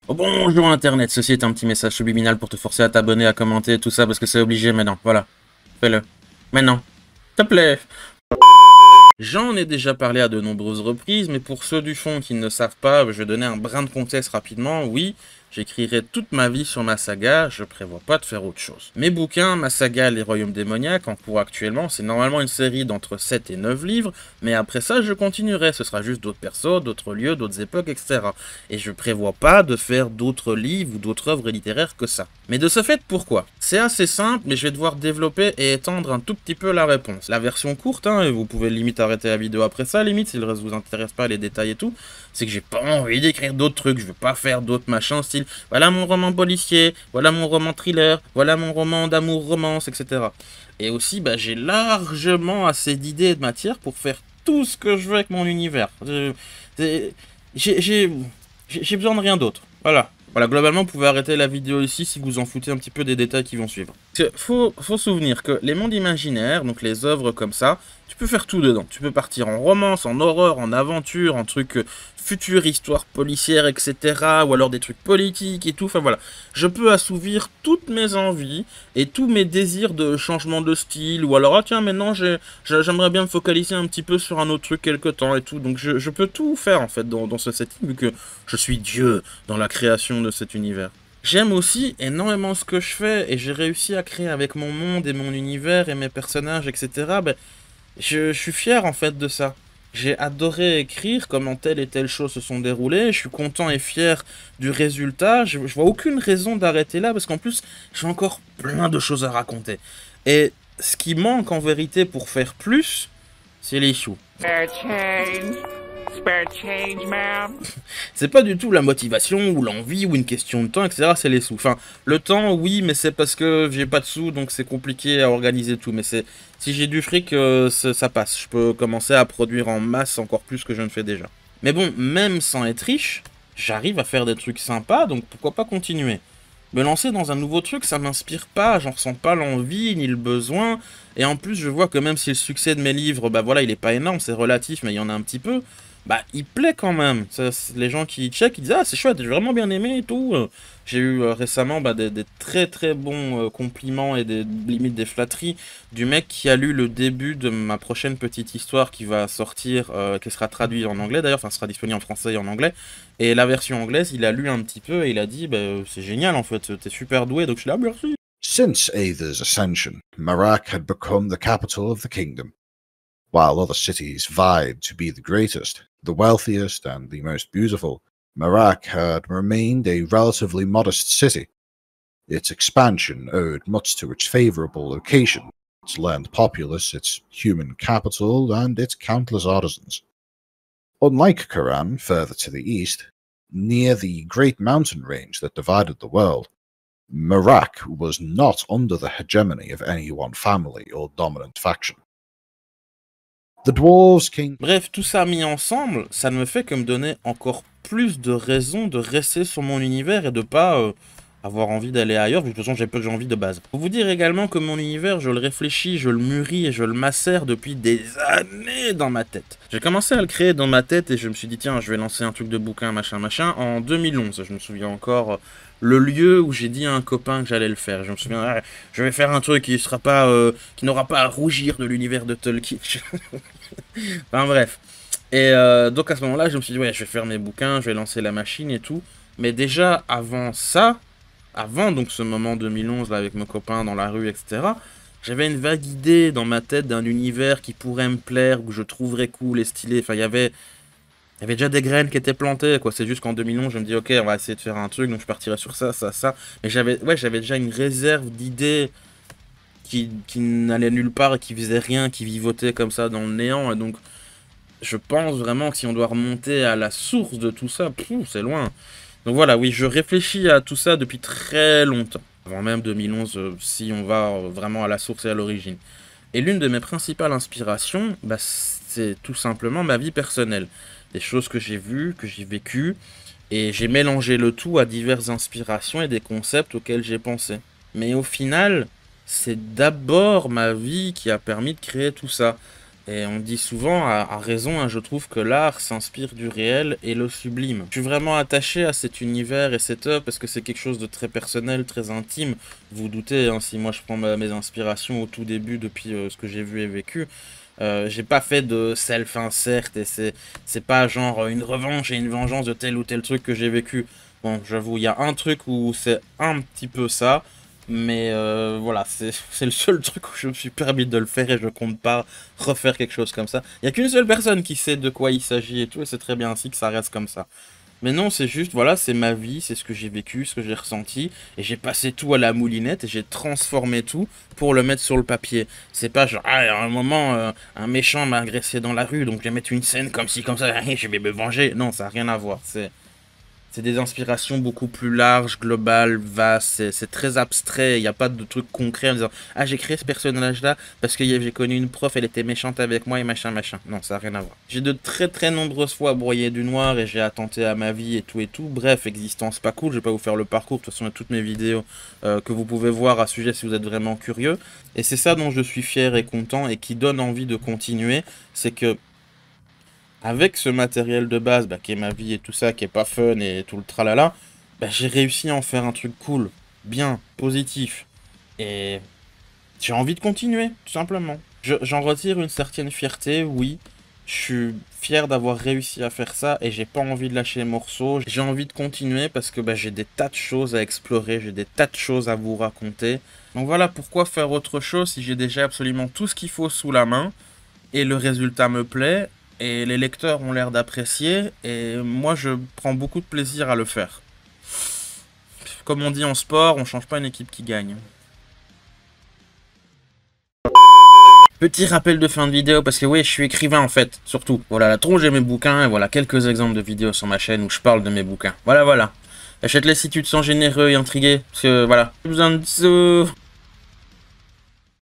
Oh, bonjour Internet, ceci est un petit message subliminal pour te forcer à t'abonner, à commenter, tout ça, parce que c'est obligé maintenant. Voilà, fais-le. Maintenant, s'il te plaît. J'en ai déjà parlé à de nombreuses reprises, mais pour ceux du fond qui ne savent pas, je vais donner un brin de contexte rapidement. Oui, j'écrirai toute ma vie sur ma saga, je prévois pas de faire autre chose. Mes bouquins, ma saga Les Royaumes Démoniaques, en cours actuellement, c'est normalement une série d'entre 7 et 9 livres, mais après ça, je continuerai, ce sera juste d'autres persos, d'autres lieux, d'autres époques, etc. Et je prévois pas de faire d'autres livres ou d'autres œuvres littéraires que ça. Mais de ce fait, pourquoi? C'est assez simple, mais je vais devoir développer et étendre un tout petit peu la réponse. La version courte, et vous pouvez limite arrêter la vidéo après ça, limite, si le reste vous intéresse pas, les détails et tout, c'est que j'ai pas envie d'écrire d'autres trucs, je veux pas faire d'autres machins, style, voilà mon roman policier, voilà mon roman thriller, voilà mon roman d'amour romance, etc. Et aussi, j'ai largement assez d'idées et de matière pour faire tout ce que je veux avec mon univers. J'ai besoin de rien d'autre. Voilà. Voilà, globalement, vous pouvez arrêter la vidéo ici si vous en foutez un petit peu des détails qui vont suivre. Faut souvenir que les mondes imaginaires, donc les œuvres comme ça, tu peux faire tout dedans. Tu peux partir en romance, en horreur, en aventure, en trucs future histoire policière, etc. Ou alors des trucs politiques et tout. Enfin voilà, je peux assouvir toutes mes envies et tous mes désirs de changement de style. Ou alors, ah tiens, maintenant j'aimerais bien me focaliser un petit peu sur un autre truc quelque temps et tout. Donc je peux tout faire en fait dans ce setting vu que je suis Dieu dans la création de cet univers. J'aime aussi énormément ce que je fais et j'ai réussi à créer avec mon monde et mon univers et mes personnages, etc. Je suis fier en fait de ça. J'ai adoré écrire comment telle et telle chose se sont déroulées. Je suis content et fier du résultat. Je vois aucune raison d'arrêter là parce qu'en plus, j'ai encore plein de choses à raconter. Et ce qui manque en vérité pour faire plus, c'est les choux. Spare change. Spare change, ma'am. C'est pas du tout la motivation ou l'envie ou une question de temps, etc. C'est les sous. Enfin, le temps, oui, mais c'est parce que j'ai pas de sous, donc c'est compliqué à organiser tout. Mais c'est si j'ai du fric, ça passe. Je peux commencer à produire en masse encore plus que je ne fais déjà. Mais bon, même sans être riche, j'arrive à faire des trucs sympas, donc pourquoi pas continuer. Me lancer dans un nouveau truc, ça m'inspire pas, j'en ressens pas l'envie ni le besoin. Et en plus, je vois que même si le succès de mes livres, voilà, il est pas énorme, c'est relatif, mais il y en a un petit peu. Il plaît quand même. Les gens qui check, ils disent ah c'est chouette, j'ai vraiment bien aimé et tout. J'ai eu récemment des très très bons compliments et limite des flatteries du mec qui a lu le début de ma prochaine petite histoire qui va sortir, qui sera traduite en anglais d'ailleurs, enfin sera disponible en français et en anglais. Et la version anglaise, il a lu un petit peu et il a dit c'est génial en fait, t'es super doué, donc je suis là merci. Since Aether's ascension, Marak had become the capital of the kingdom. While other cities vied to be the greatest, the wealthiest, and the most beautiful, Marak had remained a relatively modest city. Its expansion owed much to its favorable location, its land populace, its human capital, and its countless artisans. Unlike Karan, further to the east, near the great mountain range that divided the world, Marak was not under the hegemony of any one family or dominant faction. The dwarves came. Bref, tout ça mis ensemble, ça ne me fait que me donner encore plus de raisons de rester sur mon univers et de pas avoir envie d'aller ailleurs, de toute façon j'ai peu que j'ai envie de base. Faut vous dire également que mon univers, je le réfléchis, je le mûris et je le macère depuis des années dans ma tête. J'ai commencé à le créer dans ma tête et je me suis dit tiens, je vais lancer un truc de bouquin, machin, en 2011. Je me souviens encore le lieu où j'ai dit à un copain que j'allais le faire. Je me souviens, je vais faire un truc qui sera pas, qui n'aura pas à rougir de l'univers de Tolkien. Enfin bref. Et donc à ce moment-là, je me suis dit, ouais, je vais faire mes bouquins, je vais lancer la machine et tout. Mais déjà, avant ça, avant donc ce moment 2011 là, avec mes copains dans la rue, etc., j'avais une vague idée dans ma tête d'un univers qui pourrait me plaire, où je trouverais cool et stylé. Enfin, il y avait déjà des graines qui étaient plantées, quoi. C'est juste qu'en 2011, je me dis, ok, on va essayer de faire un truc, donc je partirai sur ça, ça, ça. Mais j'avais déjà une réserve d'idées qui n'allait nulle part et qui faisait rien, qui vivotait comme ça dans le néant. Et donc, je pense vraiment que si on doit remonter à la source de tout ça, c'est loin. Donc voilà, oui, je réfléchis à tout ça depuis très longtemps. Avant même 2011, si on va vraiment à la source et à l'origine. Et l'une de mes principales inspirations, c'est tout simplement ma vie personnelle. Des choses que j'ai vues, que j'ai vécues, et j'ai mélangé le tout à diverses inspirations et des concepts auxquels j'ai pensé. Mais au final, c'est d'abord ma vie qui a permis de créer tout ça. Et on dit souvent, à raison, hein, je trouve que l'art s'inspire du réel et le sublime. Je suis vraiment attaché à cet univers et cette œuvre parce que c'est quelque chose de très personnel, très intime. Vous vous doutez, hein, si moi je prends mes inspirations au tout début depuis ce que j'ai vu et vécu, j'ai pas fait de self-insert et c'est pas genre une revanche et une vengeance de tel ou tel truc que j'ai vécu. Bon, j'avoue, il y a un truc où c'est un petit peu ça. Mais voilà, c'est le seul truc où je me suis permis de le faire et je compte pas refaire quelque chose comme ça. Il y a qu'une seule personne qui sait de quoi il s'agit et tout, et c'est très bien ainsi que ça reste comme ça. Mais non, c'est juste, voilà, c'est ma vie, c'est ce que j'ai vécu, ce que j'ai ressenti, et j'ai passé tout à la moulinette et j'ai transformé tout pour le mettre sur le papier. C'est pas genre, ah, à un moment, un méchant m'a agressé dans la rue, donc je vais mettre une scène comme ci, comme ça, je vais me venger. Non, ça n'a rien à voir, c'est des inspirations beaucoup plus larges, globales, vastes, c'est très abstrait, il n'y a pas de truc concret en disant « Ah, j'ai créé ce personnage-là parce que j'ai connu une prof, elle était méchante avec moi et machin, machin. » Non, ça n'a rien à voir. J'ai de très très nombreuses fois broyé du noir et j'ai attenté à ma vie et tout et tout. Bref, existence pas cool, je vais pas vous faire le parcours, de toute façon il y a toutes mes vidéos que vous pouvez voir à ce sujet si vous êtes vraiment curieux. Et c'est ça dont je suis fier et content et qui donne envie de continuer, c'est que avec ce matériel de base, qui est ma vie et tout ça, qui est pas fun et tout le tralala, j'ai réussi à en faire un truc cool, bien, positif. Et j'ai envie de continuer, tout simplement. J'en retire une certaine fierté, oui. Je suis fier d'avoir réussi à faire ça et j'ai pas envie de lâcher les morceaux. J'ai envie de continuer parce que j'ai des tas de choses à explorer, j'ai des tas de choses à vous raconter. Donc voilà, pourquoi faire autre chose si j'ai déjà absolument tout ce qu'il faut sous la main et le résultat me plaît. Et les lecteurs ont l'air d'apprécier, et moi je prends beaucoup de plaisir à le faire. Comme on dit en sport, on change pas une équipe qui gagne. Petit rappel de fin de vidéo, parce que oui, je suis écrivain en fait, surtout. Voilà la tronche de mes bouquins, et voilà quelques exemples de vidéos sur ma chaîne où je parle de mes bouquins. Voilà. Achète-les si tu te sens généreux et intrigué, parce que voilà, j'ai besoin de sous.